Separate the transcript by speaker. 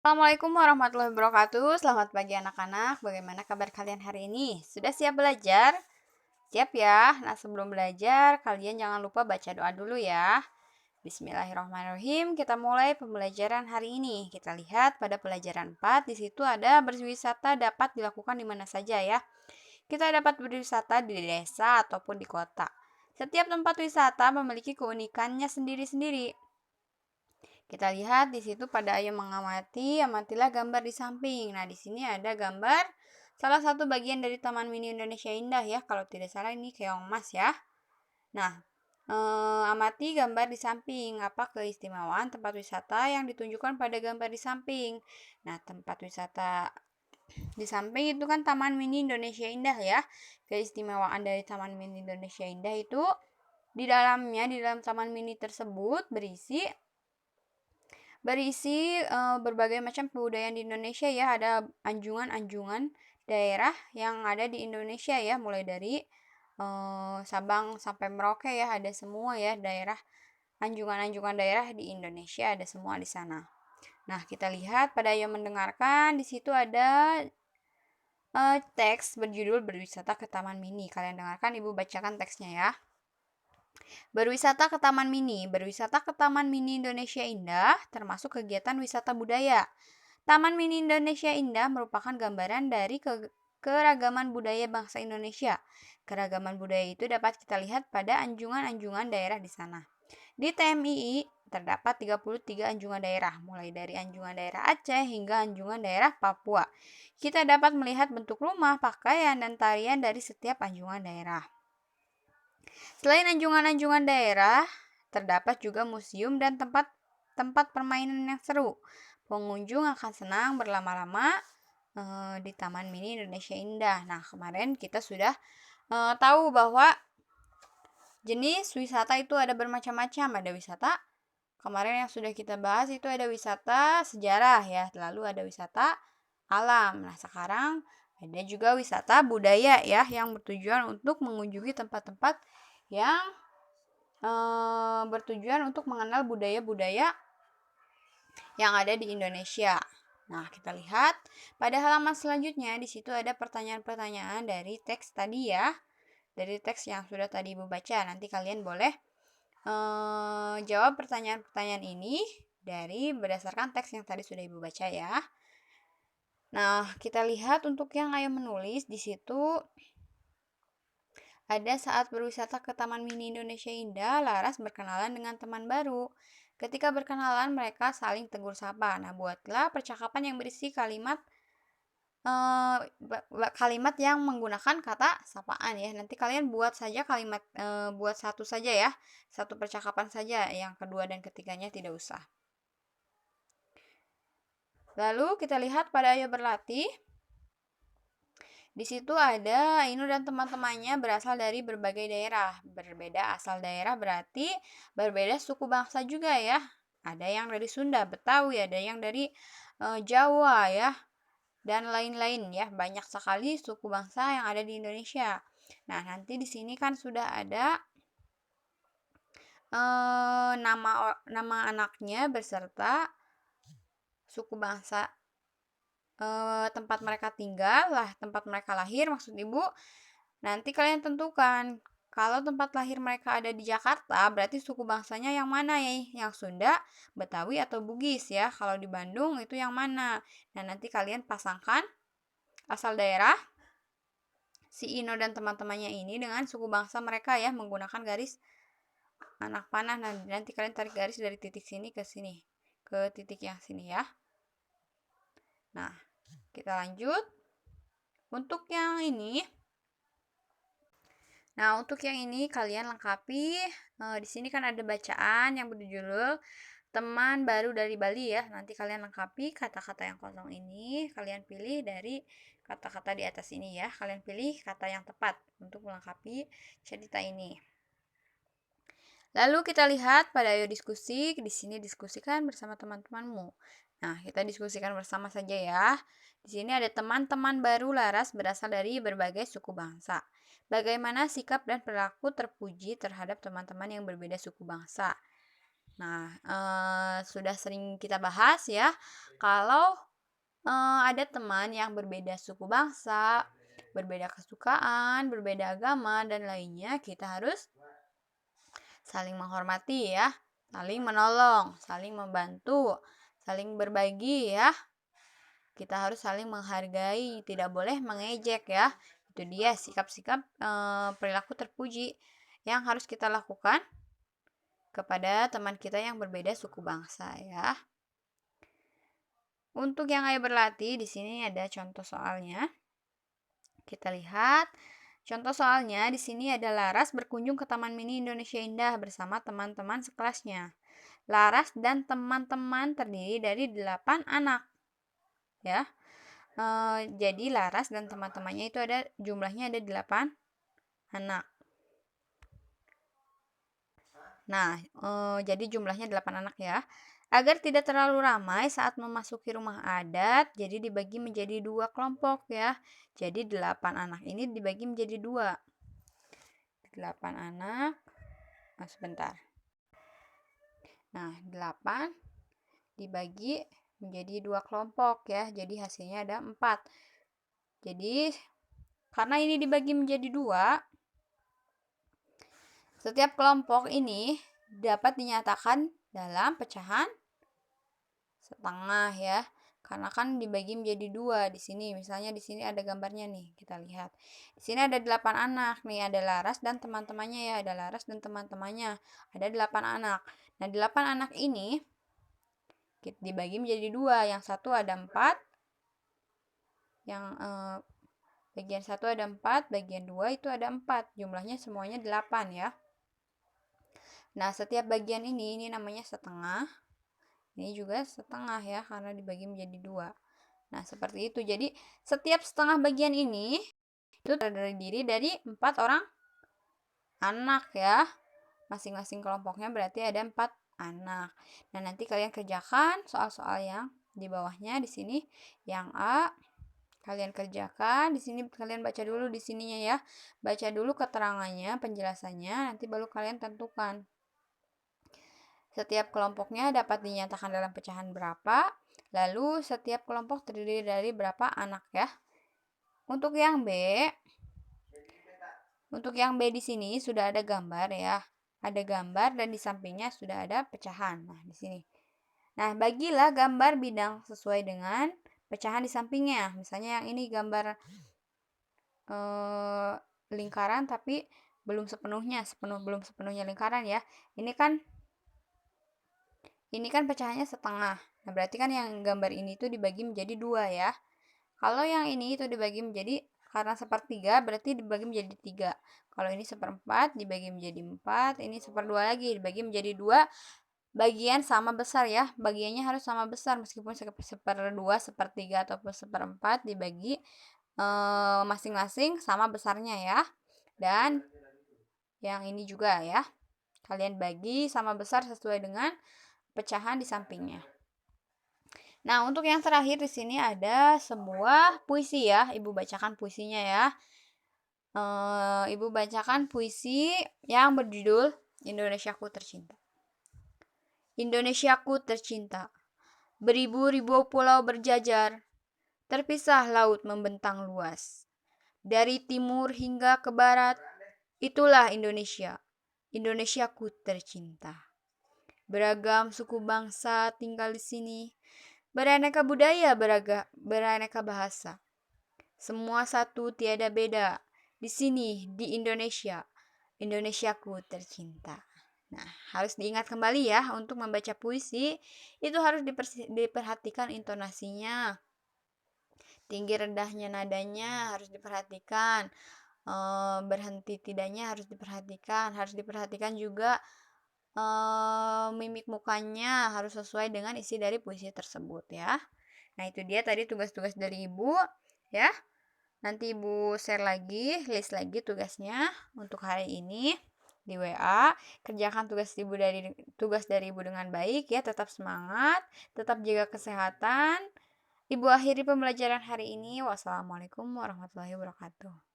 Speaker 1: Assalamualaikum warahmatullahi wabarakatuh. Selamat pagi anak-anak. Bagaimana kabar kalian hari ini? Sudah siap belajar? Siap ya? Nah, sebelum belajar, kalian jangan lupa baca doa dulu ya. Bismillahirrahmanirrahim. Kita mulai pembelajaran hari ini. Kita lihat pada pelajaran 4, di situ ada berwisata dapat dilakukan di mana saja ya. Kita dapat berwisata di desa ataupun di kota. Setiap tempat wisata memiliki keunikannya sendiri-sendiri. Kita lihat di situ pada ayo mengamati, amatilah gambar di samping. Nah, di sini ada gambar salah satu bagian dari Taman Mini Indonesia Indah ya. Kalau tidak salah ini Keongmas ya. Nah, amati gambar di samping. Apa keistimewaan tempat wisata yang ditunjukkan pada gambar di samping? Nah, tempat wisata di samping itu kan Taman Mini Indonesia Indah ya. Keistimewaan dari Taman Mini Indonesia Indah itu di dalam Taman Mini tersebut berisi berbagai macam kebudayaan di Indonesia ya. Ada anjungan-anjungan daerah yang ada di Indonesia ya, mulai dari Sabang sampai Merauke ya, ada semua ya daerah, anjungan-anjungan daerah di Indonesia ada semua di sana. Nah, kita lihat pada yang mendengarkan di situ ada teks berjudul Berwisata ke Taman Mini. Kalian dengarkan, Ibu bacakan teksnya ya. Berwisata ke Taman Mini. Berwisata ke Taman Mini Indonesia Indah termasuk kegiatan wisata budaya. Taman Mini Indonesia Indah merupakan gambaran dari keragaman budaya bangsa Indonesia. Keragaman budaya itu dapat kita lihat pada anjungan-anjungan daerah di sana. Di TMII terdapat 33 anjungan daerah, mulai dari anjungan daerah Aceh hingga anjungan daerah Papua. Kita dapat melihat bentuk rumah, pakaian, dan tarian dari setiap anjungan daerah. Selain anjungan-anjungan daerah, terdapat juga museum dan tempat permainan yang seru. Pengunjung akan senang berlama-lama di Taman Mini Indonesia Indah. Nah, kemarin kita sudah tahu bahwa jenis wisata itu ada bermacam-macam. Ada wisata, kemarin yang sudah kita bahas itu ada wisata sejarah ya, lalu ada wisata alam. Nah, sekarang ada juga wisata budaya ya, yang bertujuan untuk mengunjungi tempat-tempat yang bertujuan untuk mengenal budaya-budaya yang ada di Indonesia. Nah, kita lihat pada halaman selanjutnya, di situ ada pertanyaan-pertanyaan dari teks tadi ya, dari teks yang sudah tadi Ibu baca. Nanti kalian boleh jawab pertanyaan-pertanyaan ini berdasarkan teks yang tadi sudah Ibu baca ya. Nah, kita lihat untuk yang ayo menulis di situ ada saat berwisata ke Taman Mini Indonesia Indah, Laras berkenalan dengan teman baru. Ketika berkenalan, mereka saling tegur sapa. Nah, buatlah percakapan yang berisi kalimat yang menggunakan kata sapaan ya. Nanti kalian buat saja kalimat, buat satu saja ya, satu percakapan saja. Yang kedua dan ketiganya tidak usah. Lalu kita lihat pada ayo berlatih. Di situ ada Inu dan teman-temannya berasal dari berbagai daerah. Berbeda asal daerah berarti berbeda suku bangsa juga ya. Ada yang dari Sunda, Betawi, ada yang dari Jawa ya, dan lain-lain ya. Banyak sekali suku bangsa yang ada di Indonesia. Nah, nanti di sini kan sudah ada nama anaknya beserta suku bangsa, tempat mereka tinggal lah, tempat mereka lahir maksud Ibu. Nanti kalian tentukan, kalau tempat lahir mereka ada di Jakarta, berarti suku bangsanya yang mana ya? Yang Sunda, Betawi, atau Bugis ya. Kalau di Bandung itu yang mana? Nah, nanti kalian pasangkan asal daerah si Ino dan teman-temannya ini dengan suku bangsa mereka ya, menggunakan garis anak panah. Nah, nanti kalian tarik garis dari titik sini ke sini, ke titik yang sini ya. Nah, kita lanjut. Untuk yang ini, kalian lengkapi. Di sini kan ada bacaan yang berjudul Teman Baru dari Bali ya. Nanti kalian lengkapi kata-kata yang kosong ini. Kalian pilih dari kata-kata di atas ini ya. Kalian pilih kata yang tepat untuk melengkapi cerita ini. Lalu kita lihat pada ayo diskusi. Di sini diskusikan bersama teman-temanmu. Nah, kita diskusikan bersama saja ya. Di sini ada teman-teman baru Laras berasal dari berbagai suku bangsa. Bagaimana sikap dan perilaku terpuji terhadap teman-teman yang berbeda suku bangsa? Nah, sudah sering kita bahas ya, kalau ada teman yang berbeda suku bangsa, berbeda kesukaan, berbeda agama, dan lainnya, kita harus saling menghormati ya, saling menolong, saling membantu, saling berbagi ya. Kita harus saling menghargai, tidak boleh mengejek ya. Itu dia sikap-sikap perilaku terpuji yang harus kita lakukan kepada teman kita yang berbeda suku bangsa ya. Untuk yang ayo berlatih, di sini ada contoh soalnya. Kita lihat. Contoh soalnya di sini ada Laras berkunjung ke Taman Mini Indonesia Indah bersama teman-teman sekelasnya. Laras dan teman-teman terdiri dari 8 anak. Ya. Jadi Laras dan teman-temannya itu jumlahnya ada 8 anak. Nah, jadi jumlahnya 8 anak ya. Agar tidak terlalu ramai saat memasuki rumah adat, jadi dibagi menjadi 2 kelompok ya. Jadi 8 anak ini dibagi menjadi 2. 8 anak. Sebentar. Nah, 8 dibagi menjadi 2 kelompok ya. Jadi hasilnya ada 4. Jadi karena ini dibagi menjadi 2, setiap kelompok ini dapat dinyatakan dalam pecahan setengah ya. Karena kan dibagi menjadi 2 di sini. Misalnya di sini ada gambarnya nih, kita lihat. Di sini ada 8 anak nih, ada Laras dan teman-temannya ya, ada Laras dan teman-temannya. Ada 8 anak. Nah, 8 anak ini dibagi menjadi 2. Yang satu ada 4. Yang bagian 1 ada 4, bagian 2 itu ada 4. Jumlahnya semuanya 8 ya. Nah, setiap bagian ini namanya setengah. Ini juga setengah ya, karena dibagi menjadi 2. Nah, seperti itu. Jadi, setiap setengah bagian ini itu terdiri dari 4 orang anak ya. Masing-masing kelompoknya berarti ada 4 anak. Nah, nanti kalian kerjakan soal-soal yang di bawahnya di sini. Yang A kalian kerjakan, di sini kalian baca dulu di sininya ya. Baca dulu keterangannya, penjelasannya, nanti baru kalian tentukan. Setiap kelompoknya dapat dinyatakan dalam pecahan berapa, lalu setiap kelompok terdiri dari berapa anak ya. Untuk yang B di sini sudah ada gambar ya. Ada gambar dan di sampingnya sudah ada pecahan. Nah, di sini. Nah, bagilah gambar bidang sesuai dengan pecahan di sampingnya. Misalnya yang ini gambar lingkaran tapi belum sepenuhnya lingkaran ya. Ini kan pecahannya setengah. Nah, berarti kan yang gambar ini tuh dibagi menjadi 2 ya. Kalau yang ini itu dibagi menjadi, karena sepertiga berarti dibagi menjadi 3. Kalau ini seperempat dibagi menjadi 4, ini seperdua lagi dibagi menjadi 2. Bagian sama besar ya. Bagiannya harus sama besar meskipun seperdua, sepertiga ataupun seperempat dibagi masing-masing sama besarnya ya. Dan yang ini juga ya. Kalian bagi sama besar sesuai dengan pecahan di sampingnya. Nah, untuk yang terakhir di sini ada sebuah puisi ya. Ibu bacakan puisinya ya. Ibu bacakan puisi yang berjudul Indonesiaku Tercinta. Indonesiaku tercinta, beribu-ribu pulau berjajar, terpisah laut membentang luas. Dari timur hingga ke barat, itulah Indonesia. Indonesiaku tercinta. Beragam suku bangsa tinggal di sini. Beraneka budaya, beraneka bahasa. Semua satu tiada beda. Di sini, di Indonesia. Indonesiaku tercinta. Nah, harus diingat kembali ya, untuk membaca puisi, itu harus diperhatikan intonasinya. Tinggi rendahnya nadanya harus diperhatikan. Berhenti tidaknya harus diperhatikan juga mimik mukanya harus sesuai dengan isi dari puisi tersebut ya. Nah, itu dia tadi tugas-tugas dari Ibu ya. Nanti Ibu share lagi, list lagi tugasnya untuk hari ini di WA. Kerjakan tugas dari Ibu dengan baik ya, tetap semangat, tetap jaga kesehatan. Ibu akhiri pembelajaran hari ini. Wassalamualaikum warahmatullahi wabarakatuh.